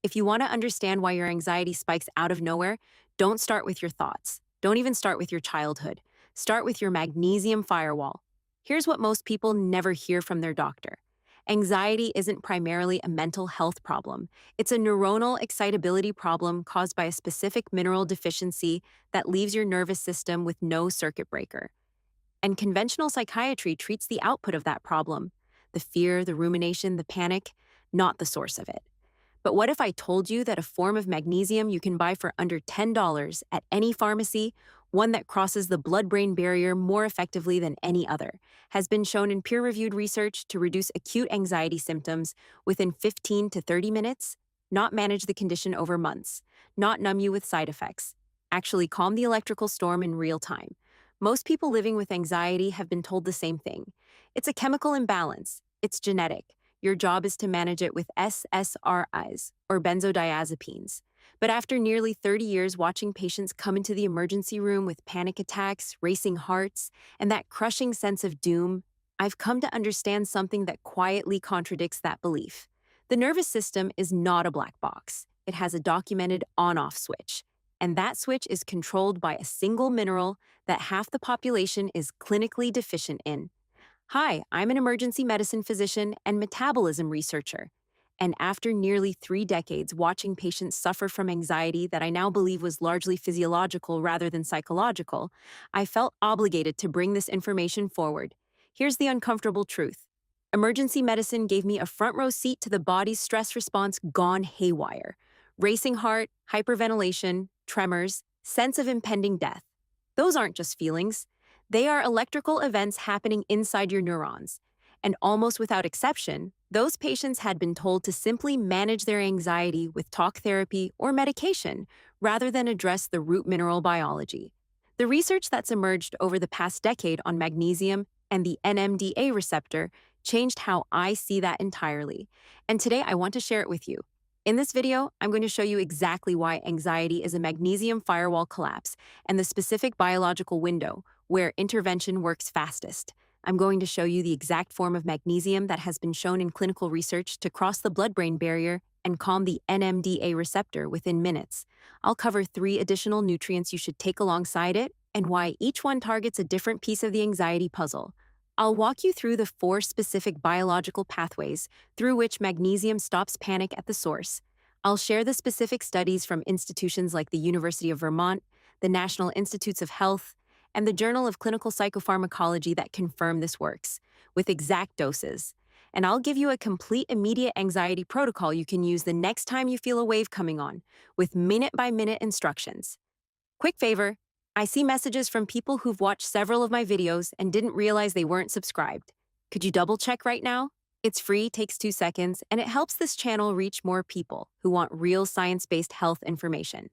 If you want to understand why your anxiety spikes out of nowhere, don't start with your thoughts. Don't even start with your childhood. Start with your magnesium firewall. Here's what most people never hear from their doctor. Anxiety isn't primarily a mental health problem. It's a neuronal excitability problem caused by a specific mineral deficiency that leaves your nervous system with no circuit breaker. And conventional psychiatry treats the output of that problem, the fear, the rumination, the panic, not the source of it. But what if I told you that a form of magnesium you can buy for under $10 at any pharmacy, one that crosses the blood-brain barrier more effectively than any other, has been shown in peer-reviewed research to reduce acute anxiety symptoms within 15 to 30 minutes, not manage the condition over months, not numb you with side effects, actually calm the electrical storm in real time? Most people living with anxiety have been told the same thing. It's a chemical imbalance. It's genetic. Your job is to manage it with SSRIs, or benzodiazepines. But after nearly 30 years watching patients come into the emergency room with panic attacks, racing hearts, and that crushing sense of doom, I've come to understand something that quietly contradicts that belief. The nervous system is not a black box. It has a documented on-off switch. And that switch is controlled by a single mineral that half the population is clinically deficient in. Hi, I'm an emergency medicine physician and metabolism researcher. And after nearly 3 decades watching patients suffer from anxiety that I now believe was largely physiological rather than psychological, I felt obligated to bring this information forward. Here's the uncomfortable truth. Emergency medicine gave me a front row seat to the body's stress response gone haywire. Racing heart, hyperventilation, tremors, sense of impending death. Those aren't just feelings. They are electrical events happening inside your neurons. And almost without exception, those patients had been told to simply manage their anxiety with talk therapy or medication rather than address the root mineral biology. The research that's emerged over the past decade on magnesium and the NMDA receptor changed how I see that entirely. And today I want to share it with you. In this video, I'm going to show you exactly why anxiety is a magnesium firewall collapse and the specific biological window where intervention works fastest. I'm going to show you the exact form of magnesium that has been shown in clinical research to cross the blood-brain barrier and calm the NMDA receptor within minutes. I'll cover 3 additional nutrients you should take alongside it and why each one targets a different piece of the anxiety puzzle. I'll walk you through the 4 specific biological pathways through which magnesium stops panic at the source. I'll share the specific studies from institutions like the University of Vermont, the National Institutes of Health, and the Journal of Clinical Psychopharmacology that confirm this works, with exact doses. And I'll give you a complete immediate anxiety protocol you can use the next time you feel a wave coming on, with minute-by-minute instructions. Quick favor, I see messages from people who've watched several of my videos and didn't realize they weren't subscribed. Could you double-check right now? It's free, takes 2 seconds, and it helps this channel reach more people who want real science-based health information.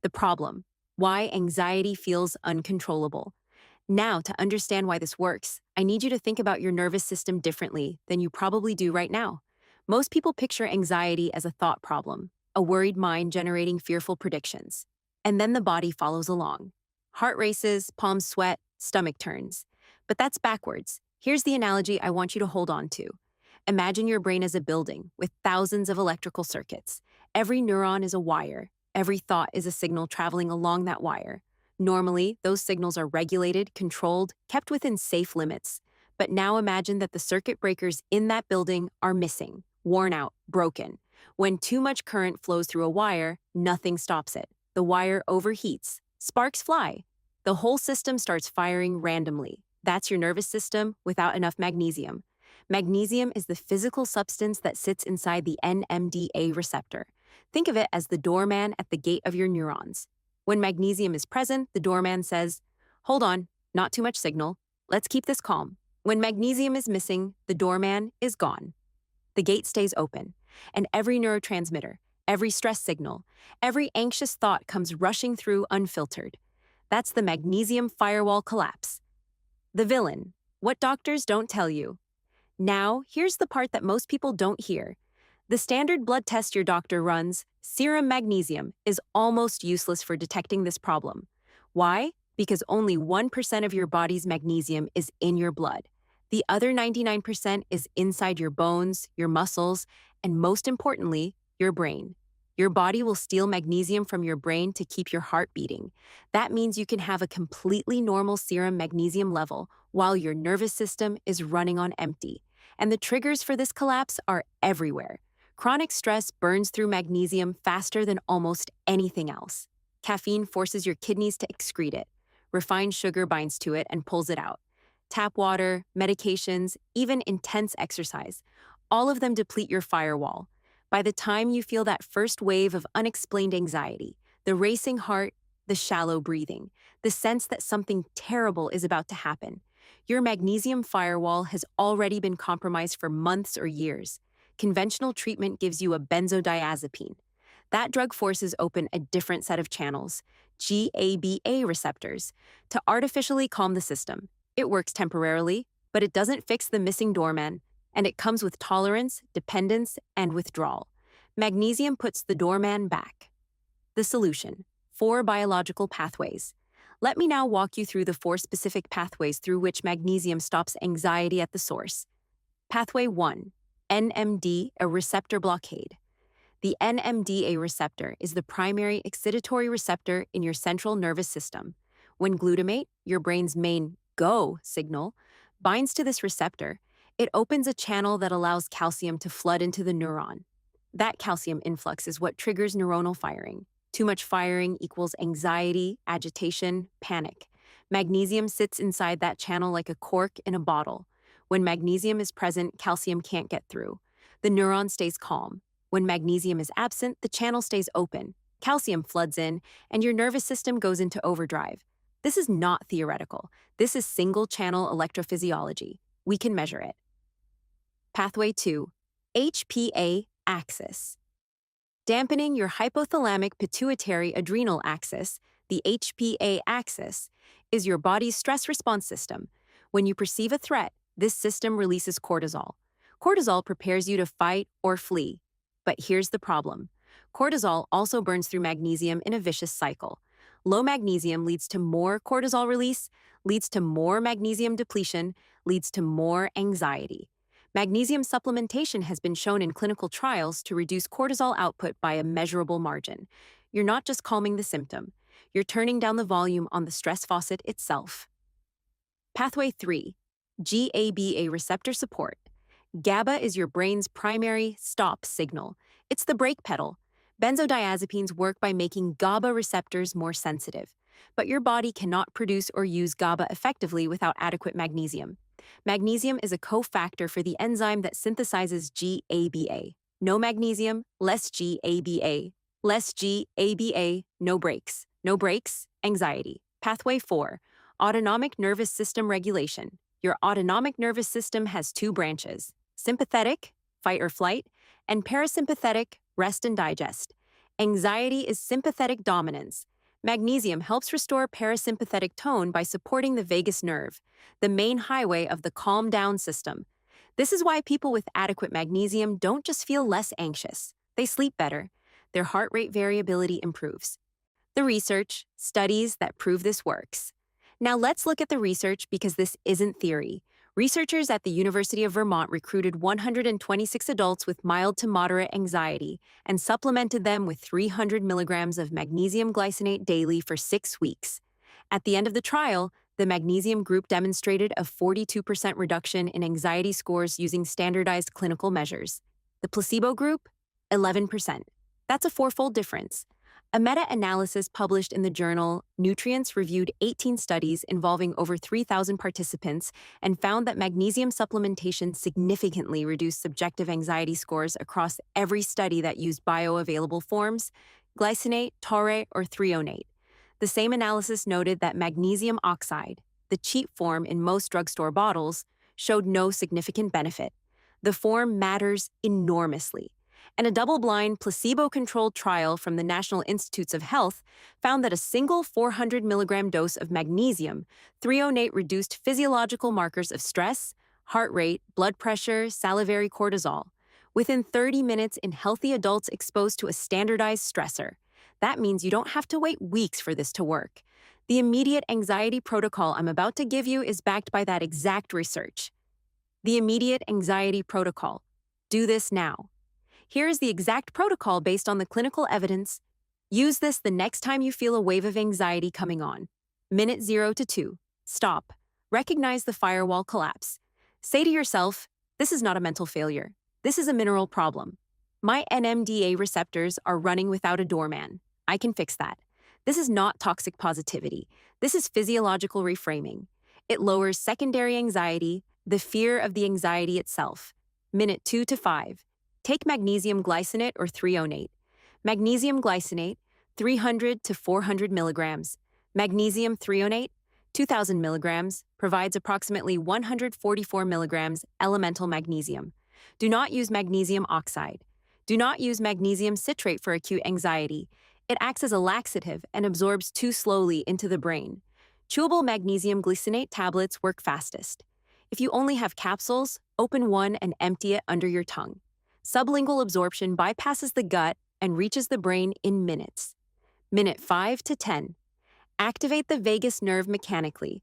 The problem: why anxiety feels uncontrollable. Now, to understand why this works, I need you to think about your nervous system differently than you probably do right now. Most people picture anxiety as a thought problem, a worried mind generating fearful predictions. And then the body follows along. Heart races, palms sweat, stomach turns. But that's backwards. Here's the analogy I want you to hold on to. Imagine your brain as a building with thousands of electrical circuits. Every neuron is a wire. Every thought is a signal traveling along that wire. Normally, those signals are regulated, controlled, kept within safe limits. But now imagine that the circuit breakers in that building are missing, worn out, broken. When too much current flows through a wire, nothing stops it. The wire overheats. Sparks fly. The whole system starts firing randomly. That's your nervous system without enough magnesium. Magnesium is the physical substance that sits inside the NMDA receptor. Think of it as the doorman at the gate of your neurons. When magnesium is present, the doorman says, "Hold on, not too much signal. Let's keep this calm." When magnesium is missing, the doorman is gone. The gate stays open, and every neurotransmitter, every stress signal, every anxious thought comes rushing through unfiltered. That's the magnesium firewall collapse. The villain: what doctors don't tell you. Now, here's the part that most people don't hear. The standard blood test your doctor runs, serum magnesium, is almost useless for detecting this problem. Why? Because only 1% of your body's magnesium is in your blood. The other 99% is inside your bones, your muscles, and most importantly, your brain. Your body will steal magnesium from your brain to keep your heart beating. That means you can have a completely normal serum magnesium level while your nervous system is running on empty. And the triggers for this collapse are everywhere. Chronic stress burns through magnesium faster than almost anything else. Caffeine forces your kidneys to excrete it. Refined sugar binds to it and pulls it out. Tap water, medications, even intense exercise, all of them deplete your firewall. By the time you feel that first wave of unexplained anxiety, the racing heart, the shallow breathing, the sense that something terrible is about to happen, your magnesium firewall has already been compromised for months or years. Conventional treatment gives you a benzodiazepine. That drug forces open a different set of channels, GABA receptors, to artificially calm the system. It works temporarily, but it doesn't fix the missing doorman, and it comes with tolerance, dependence, and withdrawal. Magnesium puts the doorman back. The solution: 4 biological pathways. Let me now walk you through the 4 specific pathways through which magnesium stops anxiety at the source. Pathway 1, NMDA receptor blockade. The NMDA receptor is the primary excitatory receptor in your central nervous system. When glutamate, your brain's main go signal, binds to this receptor, it opens a channel that allows calcium to flood into the neuron. That calcium influx is what triggers neuronal firing. Too much firing equals anxiety, agitation, panic. Magnesium sits inside that channel like a cork in a bottle. When magnesium is present, calcium can't get through. The neuron stays calm. When magnesium is absent, the channel stays open. Calcium floods in, and your nervous system goes into overdrive. This is not theoretical. This is single-channel electrophysiology. We can measure it. Pathway 2, HPA axis. Dampening your hypothalamic pituitary adrenal axis, the HPA axis, is your body's stress response system. When you perceive a threat, this system releases cortisol. Cortisol prepares you to fight or flee. But here's the problem. Cortisol also burns through magnesium in a vicious cycle. Low magnesium leads to more cortisol release, leads to more magnesium depletion, leads to more anxiety. Magnesium supplementation has been shown in clinical trials to reduce cortisol output by a measurable margin. You're not just calming the symptom, you're turning down the volume on the stress faucet itself. Pathway 3, GABA receptor support. GABA is your brain's primary stop signal. It's the brake pedal. Benzodiazepines work by making GABA receptors more sensitive, but your body cannot produce or use GABA effectively without adequate magnesium. Magnesium is a cofactor for the enzyme that synthesizes GABA. No magnesium, less GABA. Less GABA, no brakes. No brakes, anxiety. Pathway 4, autonomic nervous system regulation. Your autonomic nervous system has 2 branches: sympathetic, fight or flight, and parasympathetic, rest and digest. Anxiety is sympathetic dominance. Magnesium helps restore parasympathetic tone by supporting the vagus nerve, the main highway of the calm down system. This is why people with adequate magnesium don't just feel less anxious. They sleep better. Their heart rate variability improves. The research, studies that prove this works. Now let's look at the research, because this isn't theory. Researchers at the University of Vermont recruited 126 adults with mild to moderate anxiety and supplemented them with 300 milligrams of magnesium glycinate daily for 6 weeks. At the end of the trial, the magnesium group demonstrated a 42% reduction in anxiety scores using standardized clinical measures. The placebo group, 11%. That's a 4-fold difference. A meta-analysis published in the journal Nutrients reviewed 18 studies involving over 3,000 participants and found that magnesium supplementation significantly reduced subjective anxiety scores across every study that used bioavailable forms: glycinate, taurate, or threonate. The same analysis noted that magnesium oxide, the cheap form in most drugstore bottles, showed no significant benefit. The form matters enormously. And a double-blind, placebo-controlled trial from the National Institutes of Health found that a single 400 milligram dose of magnesium threonate reduced physiological markers of stress, heart rate, blood pressure, salivary cortisol, within 30 minutes in healthy adults exposed to a standardized stressor. That means you don't have to wait weeks for this to work. The immediate anxiety protocol I'm about to give you is backed by that exact research. The immediate anxiety protocol. Do this now. Here is the exact protocol based on the clinical evidence. Use this the next time you feel a wave of anxiety coming on. Minute 0 to 2. Stop. Recognize the firewall collapse. Say to yourself, this is not a mental failure. This is a mineral problem. My NMDA receptors are running without a doorman. I can fix that. This is not toxic positivity. This is physiological reframing. It lowers secondary anxiety, the fear of the anxiety itself. Minute 2 to 5. Take magnesium glycinate or threonate. Magnesium glycinate, 300 to 400 milligrams. Magnesium threonate, 2,000 milligrams, provides approximately 144 milligrams elemental magnesium. Do not use magnesium oxide. Do not use magnesium citrate for acute anxiety. It acts as a laxative and absorbs too slowly into the brain. Chewable magnesium glycinate tablets work fastest. If you only have capsules, open one and empty it under your tongue. Sublingual absorption bypasses the gut and reaches the brain in minutes. Minute 5 to 10. Activate the vagus nerve mechanically.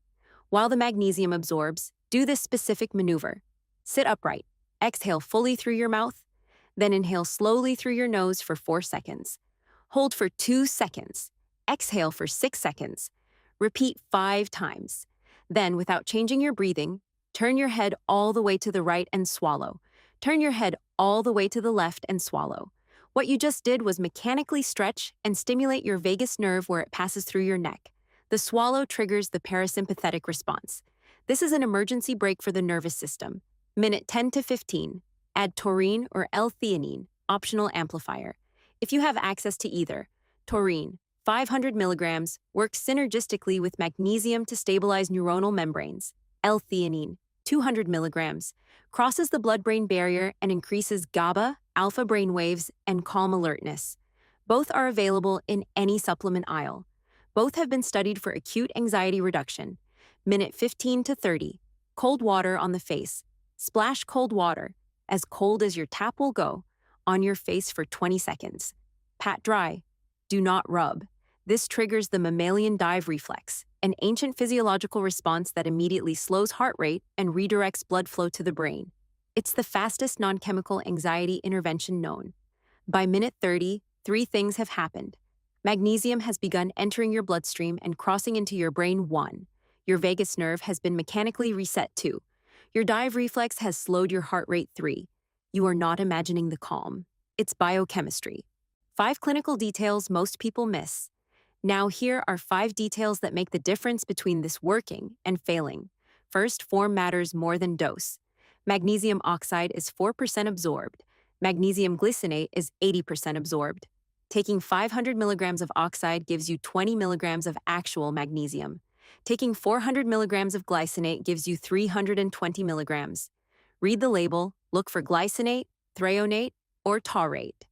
While the magnesium absorbs, do this specific maneuver. Sit upright. Exhale fully through your mouth, then inhale slowly through your nose for 4 seconds. Hold for 2 seconds. Exhale for 6 seconds. Repeat 5 times. Then, without changing your breathing, turn your head all the way to the right and swallow. Turn your head all the way to the left and swallow. What you just did was mechanically stretch and stimulate your vagus nerve where it passes through your neck. The swallow triggers the parasympathetic response. This is an emergency brake for the nervous system. Minute 10 to 15. Add taurine or L-theanine, optional amplifier. If you have access to either, taurine, 500 milligrams, works synergistically with magnesium to stabilize neuronal membranes. L-theanine, 200 milligrams, crosses the blood-brain barrier and increases GABA, alpha brain waves, and calm alertness. Both are available in any supplement aisle. Both have been studied for acute anxiety reduction. Minute 15 to 30. Cold water on the face. Splash cold water, as cold as your tap will go, on your face for 20 seconds. Pat dry. Do not rub. This triggers the mammalian dive reflex, an ancient physiological response that immediately slows heart rate and redirects blood flow to the brain. It's the fastest non-chemical anxiety intervention known. By minute 30, 3 things have happened. Magnesium has begun entering your bloodstream and crossing into your brain. 1. Your vagus nerve has been mechanically reset. 2. Your dive reflex has slowed your heart rate. 3. You are not imagining the calm. It's biochemistry. 5 clinical details most people miss. Now here are 5 details that make the difference between this working and failing. First, form matters more than dose. Magnesium oxide is 4% absorbed. Magnesium glycinate is 80% absorbed. Taking 500 milligrams of oxide gives you 20 milligrams of actual magnesium. Taking 400 milligrams of glycinate gives you 320 milligrams. Read the label, look for glycinate, threonate, or taurate.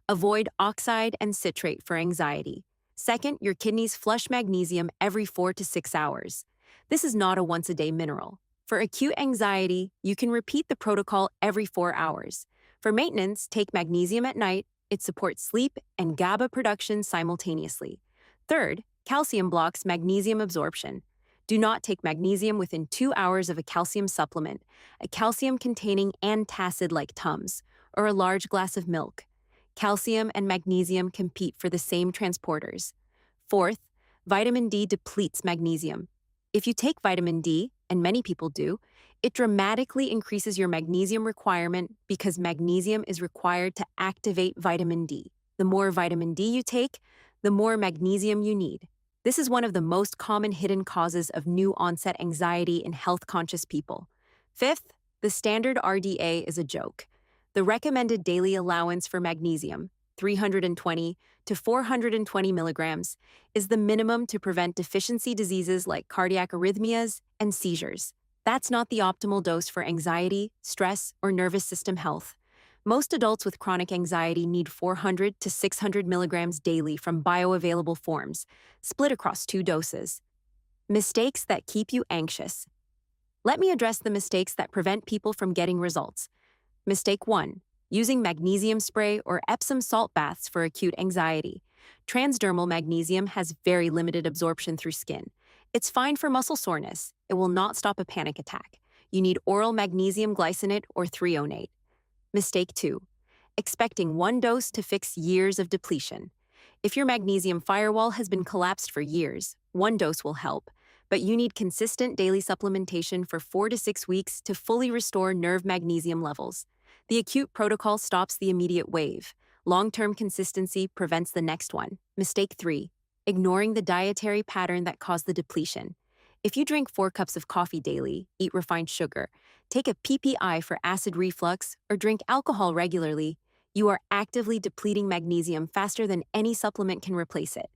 Avoid oxide and citrate for anxiety. Second, your kidneys flush magnesium every 4 to 6 hours. This is not a once-a-day mineral. For acute anxiety, you can repeat the protocol every 4 hours. For maintenance, take magnesium at night. It supports sleep and GABA production simultaneously. Third, calcium blocks magnesium absorption. Do not take magnesium within 2 hours of a calcium supplement, a calcium-containing antacid like Tums, or a large glass of milk. Calcium and magnesium compete for the same transporters. Fourth, vitamin D depletes magnesium. If you take vitamin D, and many people do, it dramatically increases your magnesium requirement because magnesium is required to activate vitamin D. The more vitamin D you take, the more magnesium you need. This is one of the most common hidden causes of new-onset anxiety in health-conscious people. Fifth, the standard RDA is a joke. The recommended daily allowance for magnesium, 320 to 420 milligrams, is the minimum to prevent deficiency diseases like cardiac arrhythmias and seizures. That's not the optimal dose for anxiety, stress, or nervous system health. Most adults with chronic anxiety need 400 to 600 milligrams daily from bioavailable forms, split across 2 doses. Mistakes that keep you anxious. Let me address the mistakes that prevent people from getting results. Mistake 1. Using magnesium spray or Epsom salt baths for acute anxiety. Transdermal magnesium has very limited absorption through skin. It's fine for muscle soreness. It will not stop a panic attack. You need oral magnesium glycinate or threonate. Mistake 2. expecting one dose to fix years of depletion. If your magnesium firewall has been collapsed for years, one dose will help, but you need consistent daily supplementation for 4 to 6 weeks to fully restore nerve magnesium levels. The acute protocol stops the immediate wave. Long-term consistency prevents the next one. Mistake 3. Ignoring the dietary pattern that caused the depletion. If you drink 4 cups of coffee daily, eat refined sugar, take a PPI for acid reflux, or drink alcohol regularly, you are actively depleting magnesium faster than any supplement can replace it.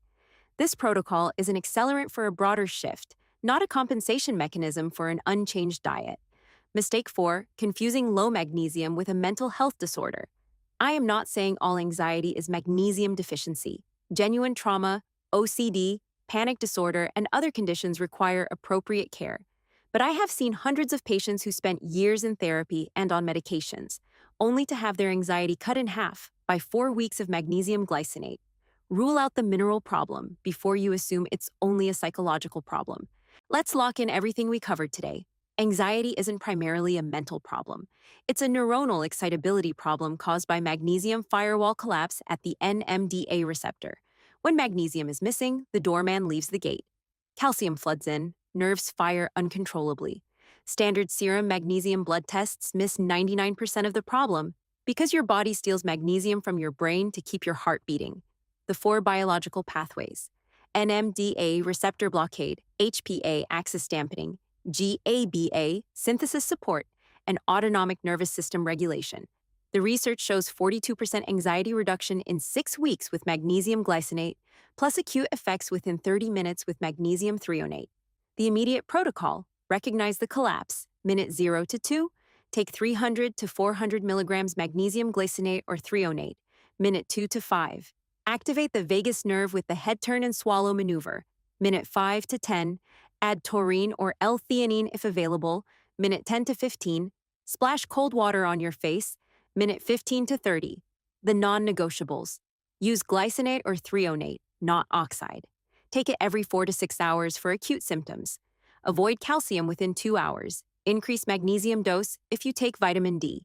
This protocol is an accelerant for a broader shift, not a compensation mechanism for an unchanged diet. Mistake 4. Confusing low magnesium with a mental health disorder. I am not saying all anxiety is magnesium deficiency. Genuine trauma, OCD, panic disorder, and other conditions require appropriate care. But I have seen hundreds of patients who spent years in therapy and on medications, only to have their anxiety cut in half by 4 weeks of magnesium glycinate. Rule out the mineral problem before you assume it's only a psychological problem. Let's lock in everything we covered today. Anxiety isn't primarily a mental problem. It's a neuronal excitability problem caused by magnesium firewall collapse at the NMDA receptor. When magnesium is missing, the doorman leaves the gate. Calcium floods in, nerves fire uncontrollably. Standard serum magnesium blood tests miss 99% of the problem because your body steals magnesium from your brain to keep your heart beating. The 4 biological pathways: NMDA receptor blockade, HPA axis dampening, GABA synthesis support, and autonomic nervous system regulation. The research shows 42% anxiety reduction in 6 weeks with magnesium glycinate, plus acute effects within 30 minutes with magnesium threonate. The immediate protocol: recognize the collapse, minute 0 to 2, take 300 to 400 milligrams magnesium glycinate or threonate, minute 2 to 5. Activate the vagus nerve with the head turn and swallow maneuver, minute 5 to 10. Add taurine or L-theanine if available, minute 10 to 15. Splash cold water on your face, minute 15 to 30. The non-negotiables: use glycinate or threonate, not oxide. Take it every 4 to 6 hours for acute symptoms. Avoid calcium within 2 hours. Increase magnesium dose if you take vitamin D.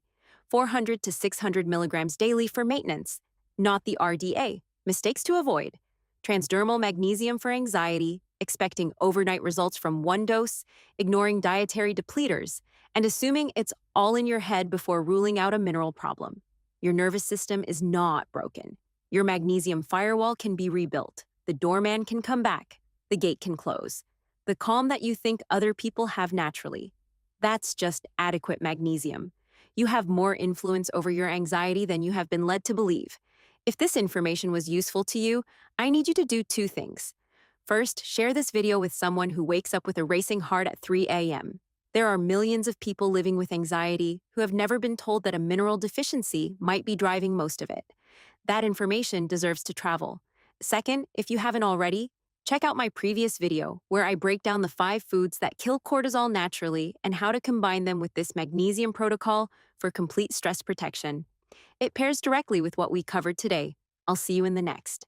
400 to 600 milligrams daily for maintenance, not the RDA. Mistakes to avoid: transdermal magnesium for anxiety, expecting overnight results from one dose, ignoring dietary depleters, and assuming it's all in your head before ruling out a mineral problem. Your nervous system is not broken. Your magnesium firewall can be rebuilt. The doorman can come back. The gate can close. The calm that you think other people have naturally, that's just adequate magnesium. You have more influence over your anxiety than you have been led to believe. If this information was useful to you, I need you to do 2 things. First, share this video with someone who wakes up with a racing heart at 3 a.m. There are millions of people living with anxiety who have never been told that a mineral deficiency might be driving most of it. That information deserves to travel. Second, if you haven't already, check out my previous video where I break down the 5 foods that kill cortisol naturally and how to combine them with this magnesium protocol for complete stress protection. It pairs directly with what we covered today. I'll see you in the next.